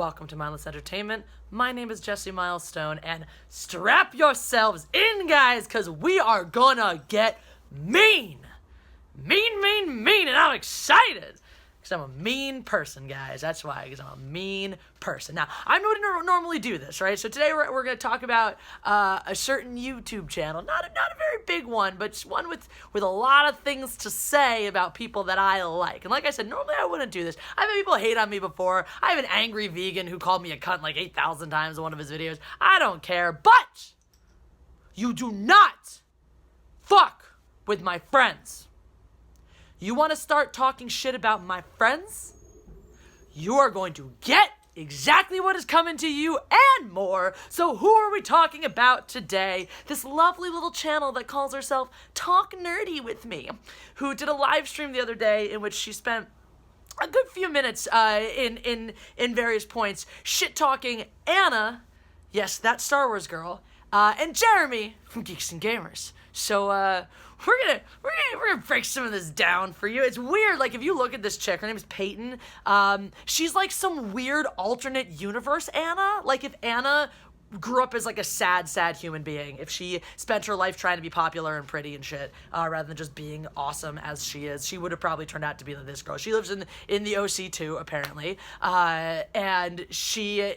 welcome to Mindless Entertainment. My name is Jesse Milestone, and strap yourselves in, guys, because we are gonna get mean. Mean, and I'm excited. Because I'm a mean person, guys. That's why, because I'm a mean person. Now, I don't normally do this, right? So today we're going to talk about a certain YouTube channel. Not a very big one, but just one with a lot of things to say about people that I like. And like I said, normally I wouldn't do this. I've had people hate on me before. I have an angry vegan who called me a cunt like 8,000 times in one of his videos. I don't care, but you do not fuck with my friends. You want to start talking shit about my friends? You are going to get exactly what is coming to you and more. So who are we talking about today? This lovely little channel that calls herself Talk Nerdy With Me, who did a live stream the other day in which she spent a good few minutes in various points shit-talking Anna, yes, that Star Wars girl, and Jeremy from Geeks and Gamers. So, we're gonna break some of this down for you. It's weird, like, if you look at this chick, her name is Peyton, she's like some weird alternate universe Anna. Like, if Anna grew up as like a sad human being, if she spent her life trying to be popular and pretty and shit, rather than just being awesome as she is, she would have probably turned out to be this girl. She lives in the OC too, apparently, and she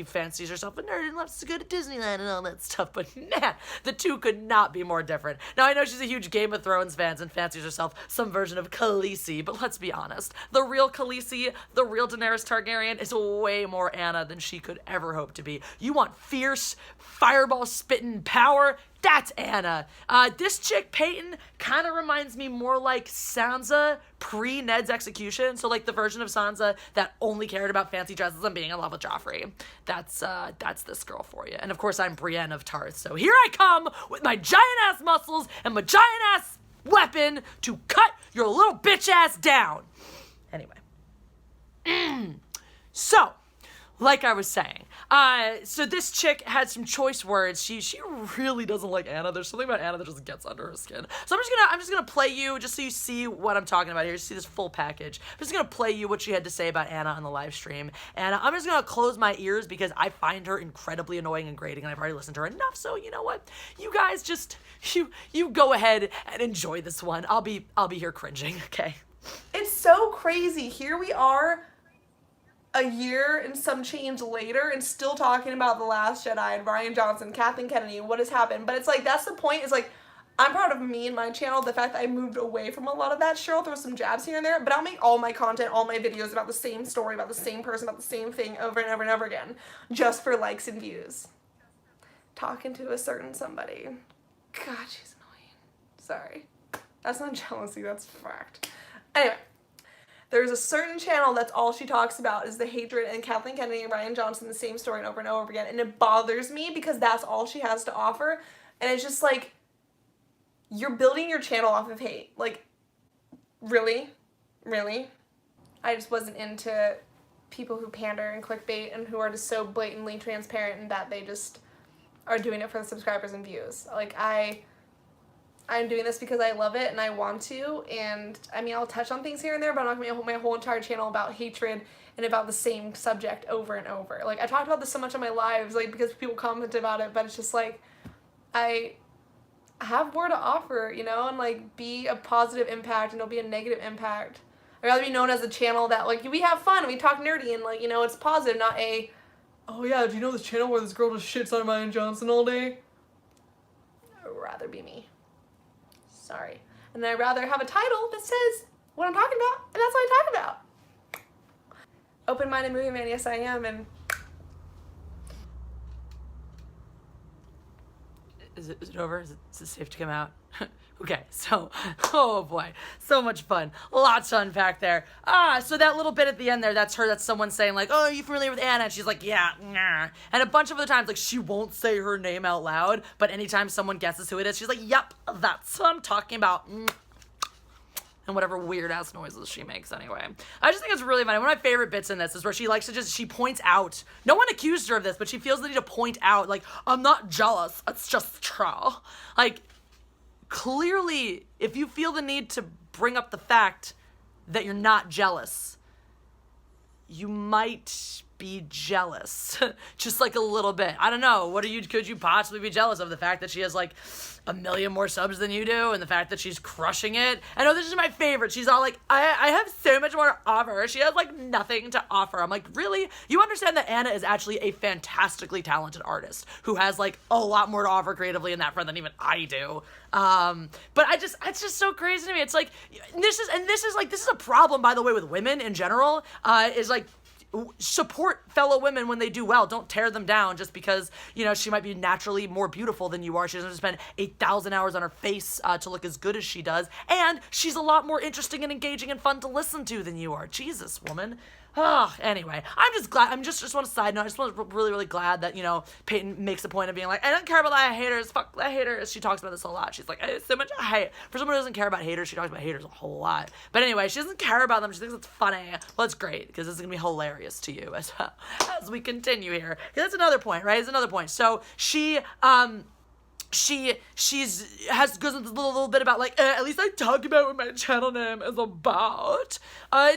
fancies herself a nerd and loves to go to Disneyland and all that stuff, but man, the two could not be more different. Now, I know she's a huge Game of Thrones fan and fancies herself some version of Khaleesi, but let's be honest, the real Khaleesi, the real Daenerys Targaryen, is way more Anna than she could ever hope to be. You want fierce, fireball spitting power? That's Anna. This chick, Peyton, kind of reminds me more like Sansa pre-Ned's execution. So like the version of Sansa that only cared about fancy dresses and being in love with Joffrey. That's this girl for you. And of course, I'm Brienne of Tarth. So here I come with my giant-ass muscles and my giant-ass weapon to cut your little bitch-ass down. Anyway. So, like I was saying, so this chick had some choice words. She really doesn't like Anna. There's something about Anna that just gets under her skin. So I'm just gonna play you, just so you see what I'm talking about here. You see this full package. I'm just gonna play you what she had to say about Anna on the live stream, and I'm just gonna close my ears because I find her incredibly annoying and grating, and I've already listened to her enough. So you know what? You guys just you go ahead and enjoy this one. I'll be here cringing. Okay. It's so crazy. Here we are, a year and some change later, and still talking about The Last Jedi and Rian Johnson, Kathleen Kennedy, what has happened. But it's like, that's the point, is like, I'm proud of me and my channel, the fact that I moved away from a lot of that. Sure, I'll throw some jabs here and there, but I'll make all my content, all my videos about the same story, about the same person, about the same thing over and over and over again, just for likes and views. Talking to a certain somebody. God, she's annoying. Sorry. That's not jealousy, that's fact. Anyway. There's a certain channel that's all she talks about is the hatred, and Kathleen Kennedy and Rian Johnson, the same story over and over again, and it bothers me because that's all she has to offer, and it's just like, you're building your channel off of hate. Like, really? I just wasn't into people who pander and clickbait and who are just so blatantly transparent and that they just are doing it for the subscribers and views. Like, I'm doing this because I love it and I want to, and I mean, I'll touch on things here and there, but I'm not going to make my whole entire channel about hatred and about the same subject over and over. Like, I talked about this so much on my lives, like, because people comment about it, but it's just like, I have more to offer, you know, and like, be a positive impact and don't be a negative impact. I'd rather be known as a channel that, like, we have fun, we talk nerdy, and like, you know, it's positive, not a, oh yeah, do you know this channel where this girl just shits on Rian Johnson all day? I'd rather be me. Sorry. And I'd rather have a title that says what I'm talking about, and that's what I talk about. Open-minded movie man, yes I am, and... Is it over? Is it safe to come out? Okay, so, oh boy, so much fun. Lots to unpack there. So that little bit at the end there, that's someone saying like, oh, are you familiar with Anna? And she's like, yeah, nah. And a bunch of other times, like, she won't say her name out loud, but anytime someone guesses who it is, she's like, yep, that's what I'm talking about. And whatever weird-ass noises she makes anyway. I just think it's really funny. One of my favorite bits in this is where she likes to she points out, no one accused her of this, but she feels the need to point out, like, I'm not jealous, it's just true. Like, clearly, if you feel the need to bring up the fact that you're not jealous, you might be jealous. Just like a little bit. I don't know. Could you possibly be jealous of the fact that she has like 1 million more subs than you do, and the fact that she's crushing it? I know this is my favorite. She's all like, I have so much more to offer. She has like nothing to offer. I'm like, really? You understand that Anna is actually a fantastically talented artist who has like a lot more to offer creatively in that front than even I do. But it's just so crazy to me. It's like, this is a problem, by the way, with women in general, is like, support fellow women when they do well. Don't tear them down just because, you know, she might be naturally more beautiful than you are. She doesn't spend 8,000 hours on her face to look as good as she does. And she's a lot more interesting and engaging and fun to listen to than you are. Jesus, woman. Anyway, I'm just glad. I'm just on a side note. I just was really, really glad that, you know, Peyton makes a point of being like, I don't care about that haters. Fuck that haters. She talks about this a lot. She's like, I have so much hate. For someone who doesn't care about haters, she talks about haters a whole lot. But anyway, she doesn't care about them. She thinks it's funny. Well, it's great because this is gonna be hilarious to you as we continue here. That's another point, right? It's another point. So she goes into a little bit about like, at least I talk about what my channel name is about.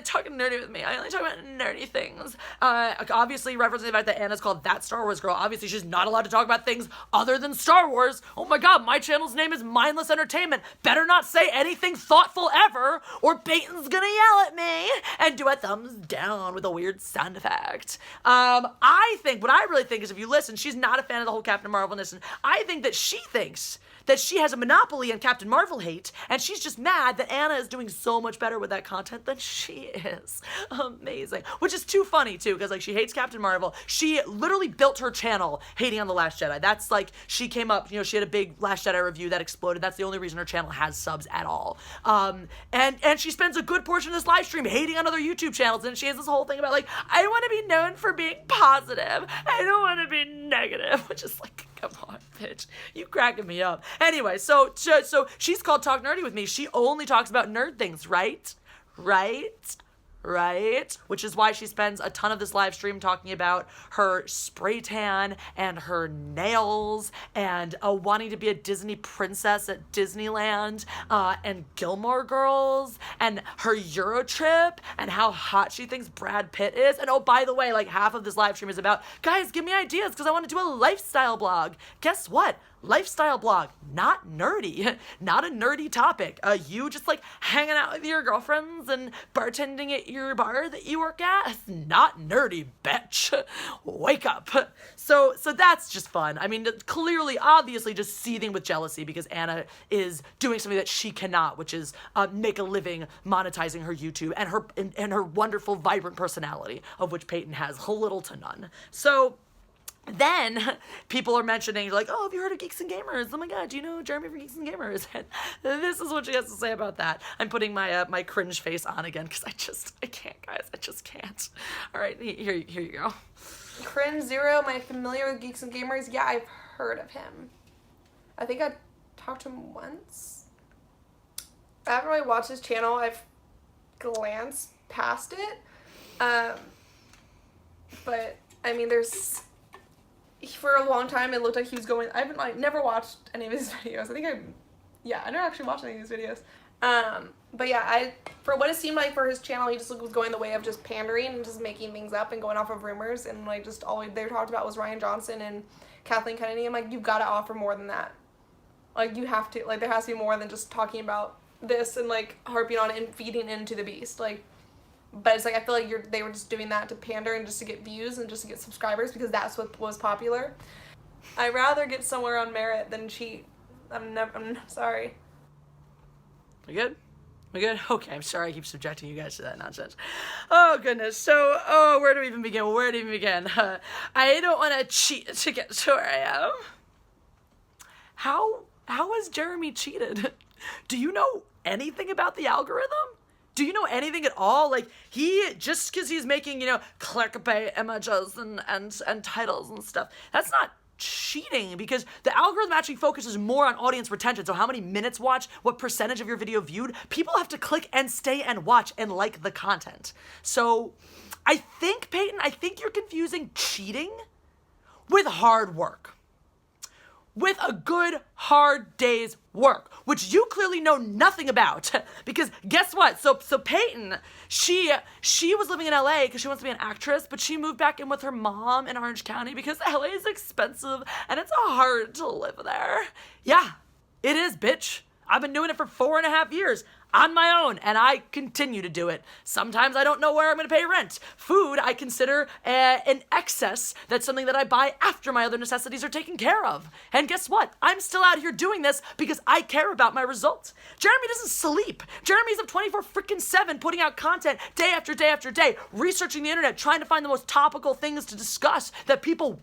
Talk nerdy with me. I only talk about nerdy things. Obviously referencing the fact that Anna's called That Star Wars Girl. Obviously she's not allowed to talk about things other than Star Wars. Oh my god, my channel's name is Mindless Entertainment. Better not say anything thoughtful ever, or Peyton's gonna yell at me and do a thumbs down with a weird sound effect. What I really think is, if you listen, she's not a fan of the whole Captain Marvel-ness, and I think that she thinks that she has a monopoly on Captain Marvel hate, and she's just mad that Anna is doing so much better with that content than she is. Amazing. Which is too funny, too, because, like, she hates Captain Marvel. She literally built her channel hating on The Last Jedi. That's, like, she came up, you know, she had a big Last Jedi review that exploded. That's the only reason her channel has subs at all. And she spends a good portion of this live stream hating on other YouTube channels, and she has this whole thing about, like, I want to be known for being positive. I don't want to be negative, which is, like, come on, bitch. You cracking me up. Anyway, so she's called Talk Nerdy with me. She only talks about nerd things, right? Which is why she spends a ton of this live stream talking about her spray tan and her nails and wanting to be a Disney princess at Disneyland and Gilmore Girls and her Euro trip and how hot she thinks Brad Pitt is. And oh, by the way, like half of this live stream is about, guys, give me ideas because I want to do a lifestyle blog. Guess what? Lifestyle blog, not nerdy, not a nerdy topic. You just like hanging out with your girlfriends and bartending at your bar that you work at, not nerdy, bitch. Wake up. So that's just fun. I mean, clearly, obviously just seething with jealousy because Anna is doing something that she cannot, which is make a living monetizing her YouTube and her wonderful, vibrant personality, of which Peyton has little to none. So then people are mentioning, like, oh, have you heard of Geeks and Gamers? Oh my god, do you know Jeremy from Geeks and Gamers? And this is what she has to say about that. I'm putting my my cringe face on again because I can't, guys. I just can't. All right, here you go. Cringe Zero, am I familiar with Geeks and Gamers? Yeah, I've heard of him. I think I talked to him once. I haven't really watched his channel. I've glanced past it. But, I mean, for a long time, it looked like he was going. I never watched any of his videos. I never actually watched any of his videos. But yeah, for what it seemed like for his channel, he just was going the way of just pandering and just making things up and going off of rumors, and like just all they talked about was Rian Johnson and Kathleen Kennedy. I'm like, you've got to offer more than that. Like, you have to, like, there has to be more than just talking about this and like harping on it and feeding into the beast. Like, but it's like, I feel like they were just doing that to pander and just to get views and just to get subscribers because that's what was popular. I'd rather get somewhere on merit than cheat. I'm sorry. We good? We good? Okay, I'm sorry I keep subjecting you guys to that nonsense. Oh, goodness. So, where do we even begin? I don't want to cheat to get to where I am. How has Jeremy cheated? Do you know anything about the algorithm? Do you know anything at all? Like, just because he's making, you know, clickbait images and titles and stuff, that's not cheating, because the algorithm actually focuses more on audience retention. So how many minutes watched, what percentage of your video viewed, people have to click and stay and watch and like the content. So I think, Peyton, you're confusing cheating with hard work. with a good, hard day's work, which you clearly know nothing about. Because guess what? So Peyton, she was living in LA because she wants to be an actress, but she moved back in with her mom in Orange County because LA is expensive and it's hard to live there. Yeah, it is, bitch. I've been doing it for 4.5 years on my own, and I continue to do it. Sometimes I don't know where I'm going to pay rent. Food, I consider an excess. That's something that I buy after my other necessities are taken care of. And guess what? I'm still out here doing this because I care about my results. Jeremy doesn't sleep. Jeremy's up 24/7 putting out content day after day after day, researching the internet, trying to find the most topical things to discuss that people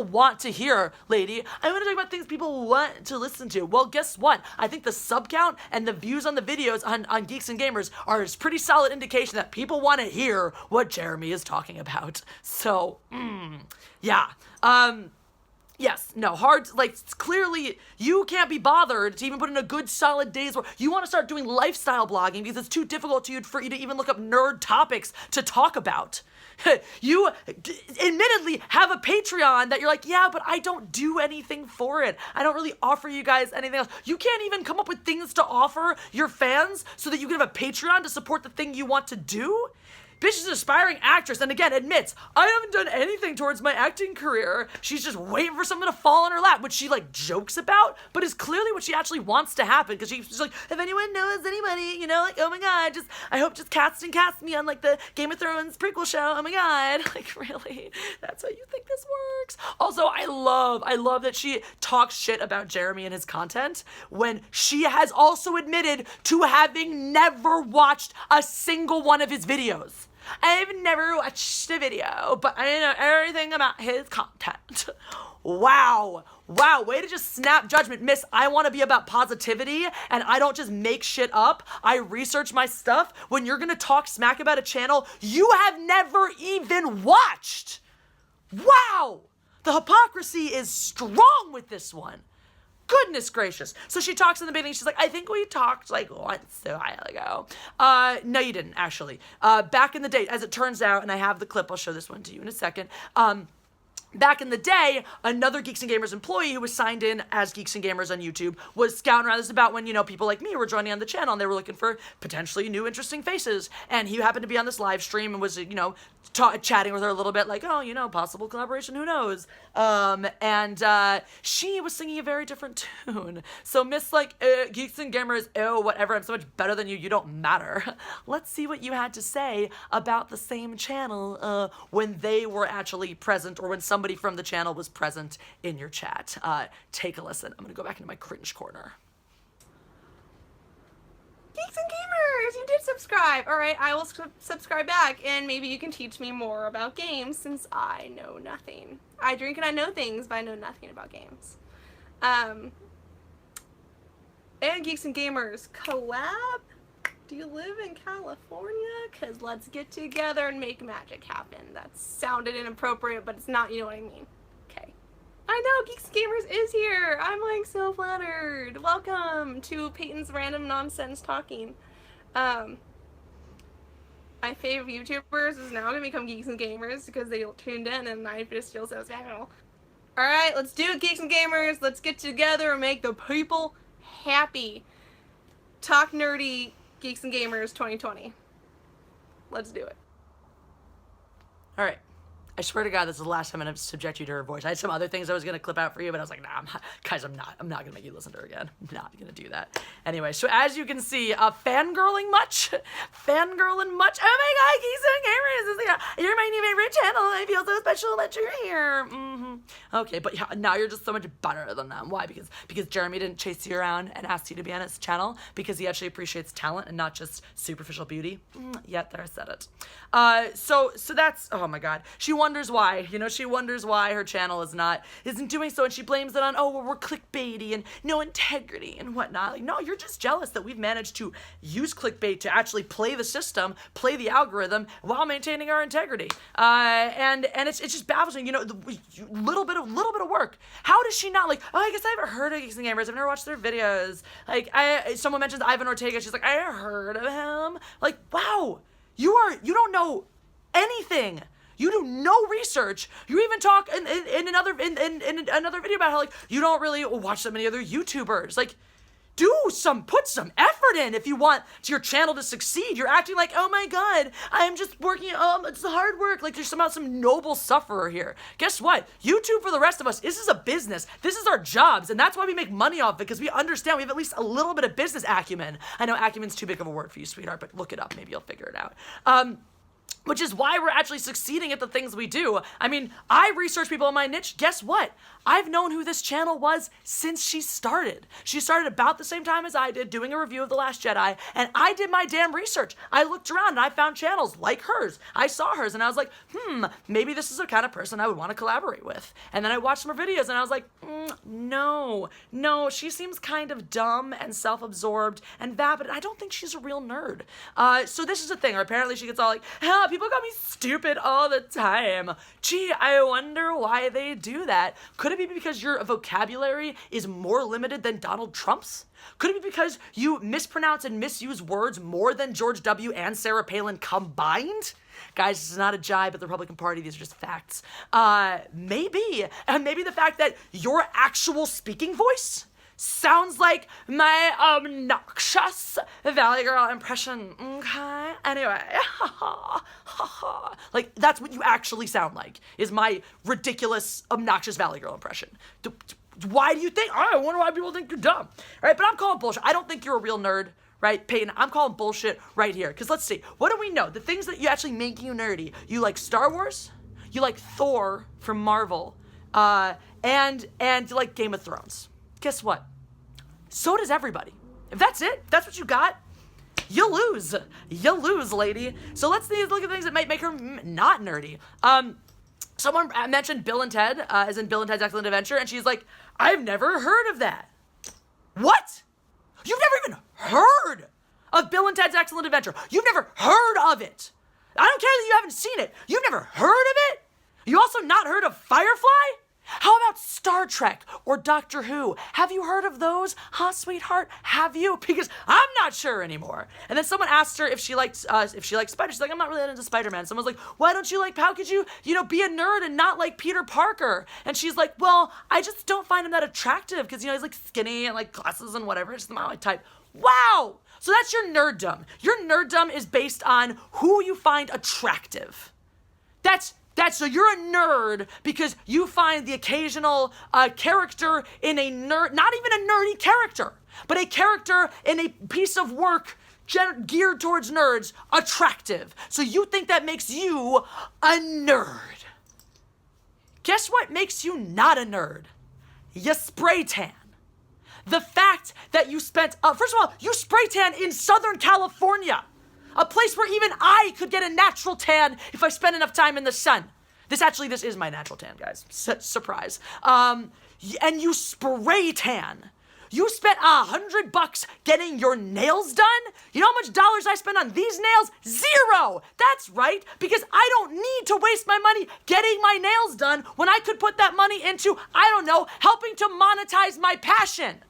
want to hear, lady. I want to talk about things people want to listen to. Well, guess what? I think the sub count and the views on the videos on Geeks and Gamers are a pretty solid indication that people want to hear what Jeremy is talking about. So, yeah. Yes, no, hard, like, clearly, you can't be bothered to even put in a good, solid day's work. You want to start doing lifestyle blogging because it's too difficult for you to even look up nerd topics to talk about. You admittedly have a Patreon that you're like, yeah, but I don't do anything for it. I don't really offer you guys anything else. You can't even come up with things to offer your fans so that you can have a Patreon to support the thing you want to do? Bitch is an aspiring actress and again admits, I haven't done anything towards my acting career. She's just waiting for something to fall in her lap, which she like jokes about, but is clearly what she actually wants to happen because she's like, if anyone knows anybody, you know, like, oh my god, I hope cast me on like the Game of Thrones prequel show. Oh my god. Like, really? That's how you think this works? Also, I love that she talks shit about Jeremy and his content when she has also admitted to having never watched a single one of his videos. I've never watched a video, but I know everything about his content. Wow, way to just snap judgment. Miss, I want to be about positivity, and I don't just make shit up. I research my stuff. When you're going to talk smack about a channel you have never even watched. Wow, the hypocrisy is strong with this one. Goodness gracious. So she talks in the beginning, she's like, I think we talked like once a while ago. No, you didn't, actually. Back in the day, as it turns out, and I have the clip, I'll show this one to you in a second. Back in the day, another Geeks and Gamers employee who was signed in as Geeks and Gamers on YouTube was scouting around. This is about when, you know, people like me were joining on the channel and they were looking for potentially new interesting faces. And he happened to be on this live stream and was, you know, chatting with her a little bit like, oh, you know, possible collaboration, who knows? And she was singing a very different tune. So Miss like, Geeks and Gamers, oh, whatever, I'm so much better than you don't matter. Let's see what you had to say about the same channel when they were actually present or when somebody from the channel was present in your chat. Take a listen. I'm gonna go back into my cringe corner. Geeks and Gamers, you did subscribe. All right, I will subscribe back, and maybe you can teach me more about games since I know nothing. I drink and I know things, but I know nothing about games. And Geeks and Gamers, collab? Do you live in California? Because let's get together and make magic happen. That sounded inappropriate, but it's not, you know what I mean. Okay. I know, Geeks and Gamers is here. I'm like so flattered. Welcome to Peyton's Random Nonsense Talking. My favorite YouTubers is now going to become Geeks and Gamers because they tuned in and I just feel so special. Alright, let's do it, Geeks and Gamers. Let's get together and make the people happy. Talk nerdy, Geeks and Gamers 2020. Let's do it. All right. I swear to God, this is the last time I'm going to subject you to her voice. I had some other things I was going to clip out for you, but I was like, nah, I'm not going to make you listen to her again. I'm not going to do that. Anyway, so as you can see, fangirling much? Fangirling much? Oh my God, Geeks and Gamers, you're my new favorite channel. I feel so special that you're here. Okay, but yeah, now you're just so much better than them. Why? Because Jeremy didn't chase you around and ask you to be on his channel, because he actually appreciates talent and not just superficial beauty. Yet there, I said it. So that's, oh my God. She wonders why, she wonders why her channel isn't doing so, and she blames it on, oh, well, we're clickbaity and no integrity and whatnot. Like, no, you're just jealous that we've managed to use clickbait to actually play the system, play the algorithm while maintaining our integrity. And it's just baffling, little bit of work. How does she not, like, oh, I guess I haven't heard of Geeks and Gamers, I've never watched their videos. Like, someone mentions Ivan Ortega, she's like, I heard of him. Like, wow, you don't know anything. You do no research. You even talk in another video about how, like, you don't really watch that many other YouTubers. Like, put some effort in if you want your channel to succeed. You're acting like, oh my god, I'm just working, it's hard work. Like, there's somehow some noble sufferer here. Guess what? YouTube, for the rest of us, this is a business. This is our jobs, and that's why we make money off it, because we understand we have at least a little bit of business acumen. I know acumen's too big of a word for you, sweetheart, but look it up. Maybe you'll figure it out. Which is why we're actually succeeding at the things we do. I mean, I research people in my niche. Guess what? I've known who this channel was since she started. She started about the same time as I did, doing a review of The Last Jedi, and I did my damn research. I looked around and I found channels like hers. I saw hers and I was like, maybe this is the kind of person I would want to collaborate with. And then I watched some of her videos and I was like, no, she seems kind of dumb and self-absorbed and vapid. I don't think she's a real nerd. So this is the thing. Or apparently she gets all like, people call me stupid all the time. Gee, I wonder why they do that. Could it be because your vocabulary is more limited than Donald Trump's? Could it be because you mispronounce and misuse words more than George W. and Sarah Palin combined? Guys, this is not a jibe at the Republican Party. These are just facts. Maybe. And maybe the fact that your actual speaking voice sounds like my obnoxious Valley Girl impression. Okay? Anyway. Like, that's what you actually sound like, is my ridiculous, obnoxious Valley Girl impression. Why do you think? I wonder why people think you're dumb. Right? But I'm calling bullshit. I don't think you're a real nerd. Right, Peyton, I'm calling bullshit right here. Because let's see. What do we know? The things that you actually make you nerdy. You like Star Wars. You like Thor from Marvel. And you like Game of Thrones. Guess what? So does everybody. If that's it, if that's what you got, you lose. You lose, lady. So let's look at things that might make her not nerdy. Someone mentioned Bill and Ted, as in Bill and Ted's Excellent Adventure, and she's like, I've never heard of that. What? You've never even heard of Bill and Ted's Excellent Adventure. You've never heard of it. I don't care that you haven't seen it. You've never heard of it? You also not heard of Firefly? How about Star Trek or Doctor Who? Have you heard of those? Huh, sweetheart? Have you? Because I'm not sure anymore. And then someone asked her if she liked Spider. She's like, I'm not really into Spider-Man. Someone's like, why don't you how could you, be a nerd and not like Peter Parker? And she's like, well, I just don't find him that attractive because, he's like skinny and like glasses and whatever. It's not my type. Wow. So that's your nerddom. Your nerddom is based on who you find attractive. So you're a nerd because you find the occasional character in a nerd, not even a nerdy character, but a character in a piece of work geared towards nerds attractive. So you think that makes you a nerd. Guess what makes you not a nerd? You spray tan. The fact that you spent, first of all, you spray tan in Southern California. A place where even I could get a natural tan if I spent enough time in the sun. This is my natural tan, guys. Surprise. And you spray tan. You spent $100 getting your nails done? You know how much dollars I spent on these nails? 0! That's right, because I don't need to waste my money getting my nails done when I could put that money into, I don't know, helping to monetize my passion.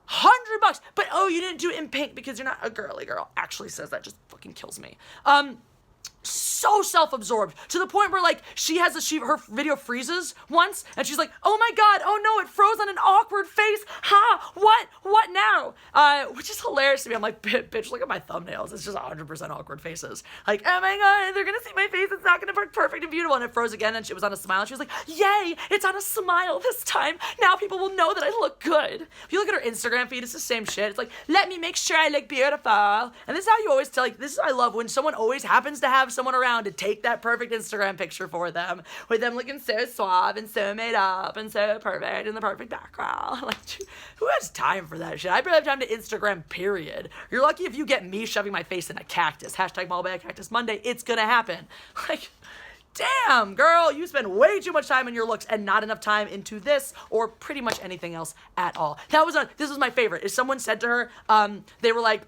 $100, but you didn't do it in pink because you're not a girly girl. Actually says that, just fucking kills me. So self-absorbed to the point where her video freezes once and she's like, oh my god, oh no, it froze on an awkward face. What now? Which is hilarious to me. I'm like, bitch, look at my thumbnails. It's just 100% awkward faces. Like, oh my god, they're gonna see my face. It's not gonna be perfect and beautiful. And it froze again and it was on a smile. And she was like, yay, it's on a smile this time. Now people will know that I look good. If you look at her Instagram feed, it's the same shit. It's like, let me make sure I look beautiful. And this is how you always tell, I love when someone always happens to have someone around to take that perfect Instagram picture for them, with them looking so suave and so made up and so perfect in the perfect background. Like, who has time for that shit? I barely have time to Instagram, period. You're lucky if you get me shoving my face in a cactus. Hashtag Mailbag Cactus Monday. It's gonna happen. Like, damn, girl, you spend way too much time in your looks and not enough time into this or pretty much anything else at all. This was my favorite. Is someone said to her, they were like,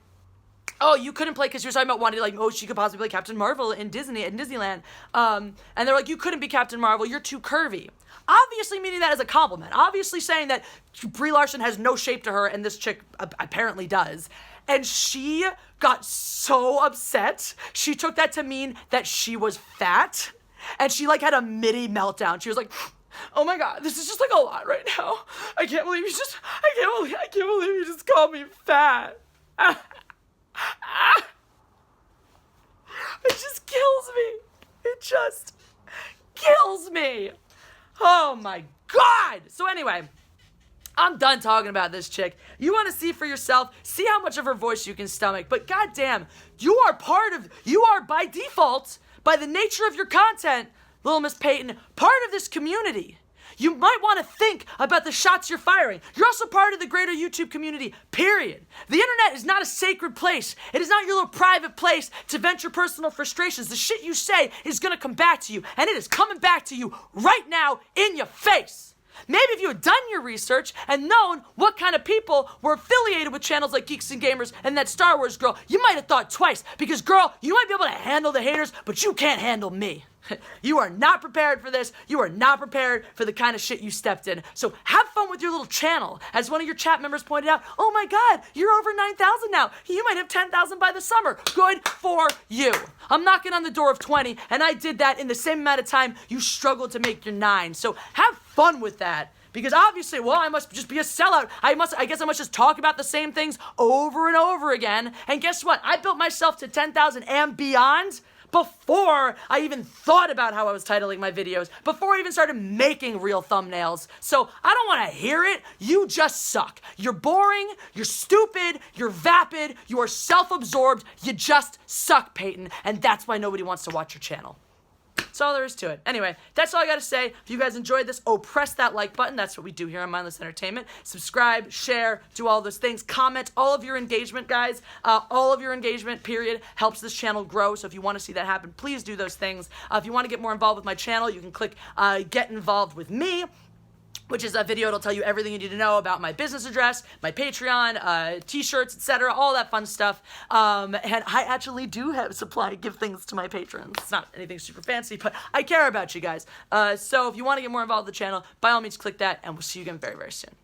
oh, you couldn't play because you were talking about wanting she could possibly play Captain Marvel in Disneyland. And they're like, you couldn't be Captain Marvel, you're too curvy. Obviously meaning that as a compliment. Obviously saying that Brie Larson has no shape to her and this chick apparently does. And she got so upset. She took that to mean that she was fat. And she like had a midi meltdown. She was like, oh my God, this is just like a lot right now. I can't believe I can't believe you just called me fat. It just kills me. It just kills me. Oh my God. So anyway, I'm done talking about this chick. You want to see for yourself, see how much of her voice you can stomach. But goddamn, you are by default, by the nature of your content, Little Miss Peyton, part of this community. You might want to think about the shots you're firing. You're also part of the greater YouTube community, period. The internet is not a sacred place. It is not your little private place to vent your personal frustrations. The shit you say is going to come back to you, and it is coming back to you right now in your face. Maybe if you had done your research and known what kind of people were affiliated with channels like Geeks and Gamers and that Star Wars girl, you might have thought twice. Because girl, you might be able to handle the haters, but you can't handle me. You are not prepared for this. You are not prepared for the kind of shit you stepped in. So have fun with your little channel. As one of your chat members pointed out, oh my God, you're over 9,000 now. You might have 10,000 by the summer. Good for you. I'm knocking on the door of 20, and I did that in the same amount of time you struggled to make your 9. So have fun with that. Because obviously, well, I must just be a sellout. I guess I must just talk about the same things over and over again. And guess what? I built myself to 10,000 and beyond before I even thought about how I was titling my videos, before I even started making real thumbnails. So I don't want to hear it. You just suck. You're boring, you're stupid, you're vapid, you are self-absorbed, you just suck, Peyton, and that's why nobody wants to watch your channel. That's all there is to it. Anyway, that's all I gotta say. If you guys enjoyed this, press that like button. That's what we do here on Mindless Entertainment. Subscribe, share, do all those things. Comment. All of your engagement, guys. All of your engagement, period, helps this channel grow. So if you want to see that happen, please do those things. If you want to get more involved with my channel, you can click Get Involved with Me, which is a video that'll tell you everything you need to know about my business address, my Patreon, t-shirts, etc., all that fun stuff. And I actually do have give things to my patrons. It's not anything super fancy, but I care about you guys. So if you want to get more involved with the channel, by all means click that, and we'll see you again very, very soon.